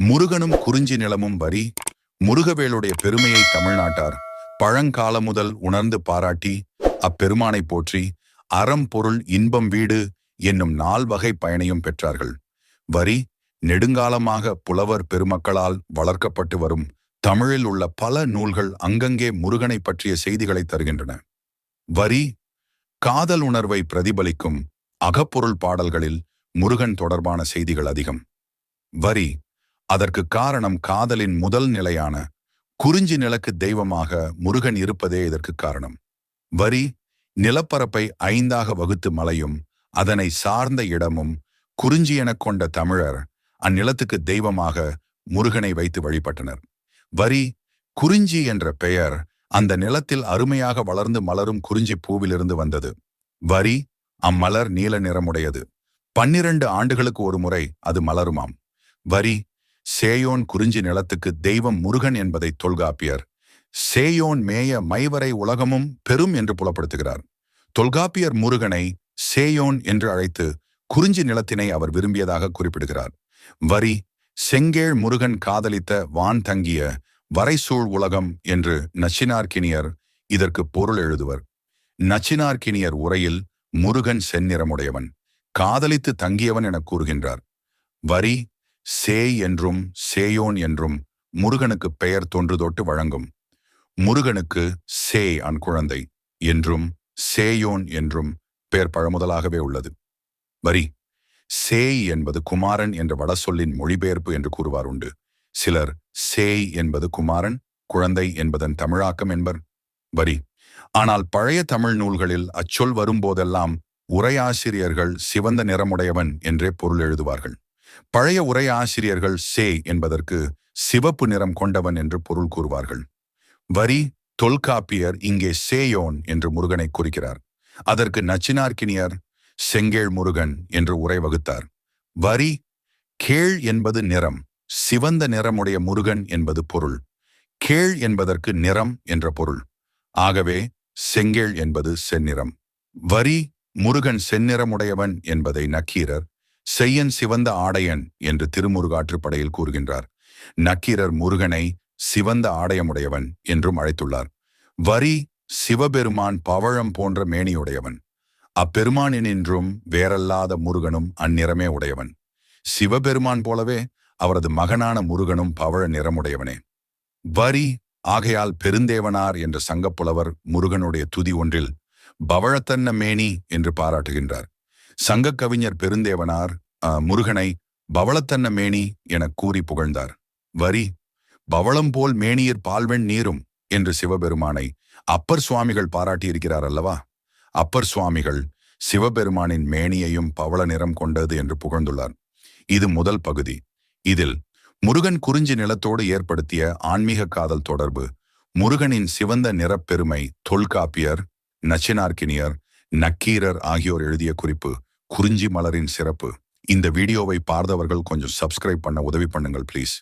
முருகனும் குறிஞ்சி நிலமும் வரி. முருகவேளுடைய பெருமையை தமிழ்நாட்டார் பழங்காலம் முதல் உணர்ந்து பாராட்டி அப்பெருமானை போற்றி அறம் பொருள் இன்பம் வீடு என்னும் 4 வகை பயனையும் பெற்றார்கள். வரி நெடுங்காலமாக புலவர் பெருமக்களால் வளர்க்கப்பட்டு வரும் தமிழில் உள்ள பல நூல்கள் அங்கங்கே முருகனை பற்றிய செய்திகளை தருகின்றன. வரி காதல் உணர்வை பிரதிபலிக்கும் அகப்பொருள் பாடல்களில் முருகன் தொடர்பான செய்திகள் அதிகம். வரி அதற்கு காரணம் காதலின் முதல் நிலையான குறிஞ்சி நிலக்கு தெய்வமாக முருகன் இருப்பதே இதற்கு காரணம். வரி நிலப்பரப்பை 5ஆக வகுத்து மலையும் அதனை சார்ந்த இடமும் குறிஞ்சி எனக் கொண்ட தமிழர் அந்நிலத்துக்கு தெய்வமாக முருகனை வைத்து வழிபட்டனர். வரி குறிஞ்சி என்ற பெயர் அந்த நிலத்தில் அருமையாக வளர்ந்து மலரும் குறிஞ்சி பூவிலிருந்து வந்தது. வரி அம்மலர் நீல நிறமுடையது. 12 ஆண்டுகளுக்கு ஒரு முறை அது மலருமாம். வரி சேயோன் குறிஞ்சி நிலத்துக்கு தெய்வம் முருகன் என்பதை தொல்காப்பியர் சேயோன் மேய மைவரை உலகமும் பெரும் என்று புலப்படுத்துகிறார். தொல்காப்பியர் முருகனை சேயோன் என்று அழைத்து குறிஞ்சி நிலத்தினை அவர் விரும்பியதாக குறிப்பிடுகிறார். வரி செங்கேழ் முருகன் காதலித்த வான் தங்கிய வரைசூழ் உலகம் என்று நச்சினார்க்கினியர் இதற்கு பொருள் எழுதுவர். நச்சினார்க்கினியர் உரையில் முருகன் செந்நிறமுடையவன், காதலித்து தங்கியவன் என கூறுகின்றார். வரி சேய் என்றும் சேயோன் என்றும் முருகனுக்கு பெயர் தொன்று தொட்டு வழங்கும். முருகனுக்கு சேய் ஆண் குழந்தை என்றும் சேயோன் என்றும் பெயர் பழமுதலாகவே உள்ளது. வரி சேய் என்பது குமாரன் என்ற வடசொல்லின் மொழிபெயர்ப்பு என்று கூறுவார் உண்டு. சிலர் சேய் என்பது குமாரன் குழந்தை என்பதன் தமிழாக்கம் என்பர். வரி ஆனால் பழைய தமிழ் நூல்களில் அச்சொல் வரும்போதெல்லாம் உரையாசிரியர்கள் சிவந்த நிறமுடையவன் என்றே பொருள் எழுதுவார்கள். பழைய உரையாசிரியர்கள் சேய் என்பதற்கு சிவப்பு நிறம் கொண்டவன் என்று பொருள் கூறுவார்கள். வரி தொல்காப்பியர் இங்கே சேயோன் என்று முருகனை குறிக்கிறார். அதற்கு நச்சினார்க்கினியர் செங்கேழ் முருகன் என்று உரை வகுத்தார். வரி கேழ் என்பது நிறம், சிவந்த நிறமுடைய முருகன் என்பது பொருள். கேழ் என்பதற்கு நிறம் என்ற பொருள். ஆகவே செங்கேழ் என்பது செந்நிறம். வரி முருகன் செந்நிறமுடையவன் என்பதை நக்கீரர் செய்யன் சிவந்த ஆடையன் என்று திருமுருகாற்றுப்படையில் கூறுகின்றார். நக்கீரர் முருகனை சிவந்த ஆடையமுடையவன் என்றும் அழைத்துள்ளார். வரி சிவபெருமான் பவழம் போன்ற மேனியுடையவன். அப்பெருமானினின்றும் வேறல்லாத முருகனும் அந்நிறமே உடையவன். சிவபெருமான் போலவே அவரது மகனான முருகனும் பவழ நிறமுடையவனே. வரி ஆகையால் பெருந்தேவனார் என்ற சங்கப்புலவர் முருகனுடைய துதி ஒன்றில் பவழத்தன்ன மேனி என்று பாராட்டுகின்றார். சங்க கவிஞர் பெருந்தேவனார் முருகனை பவளத்தன்ன மேனி என கூறி புகழ்ந்தார். வரி பவளம் போல் மேனியிற் பால்வெண் நீரும் என்று சிவபெருமானை அப்பர் சுவாமிகள் பாராட்டியிருக்கிறார் அல்லவா? அப்பர் சுவாமிகள் சிவபெருமானின் மேனியையும் பவள நிறம் கொண்டது என்று புகழ்ந்துள்ளார். இது முதல் பகுதி. இதில் முருகன் குறிஞ்சி நிலத்தோடு ஏற்படுத்திய ஆன்மீக காதல் தொடர்பு, முருகனின் சிவந்த நிறப்பெருமை தொல்காப்பியர், நச்சினார்க்கினியர், நக்கீரர் ஆகியோர் எழுதிய குறிப்பு, குறிஞ்சி மலரின் சிறப்பு. இந்த வீடியோவை பார்த்தவர்கள் கொஞ்சம் சப்ஸ்கிரைப் பண்ண உதவி பண்ணுங்கள் ப்ளீஸ்.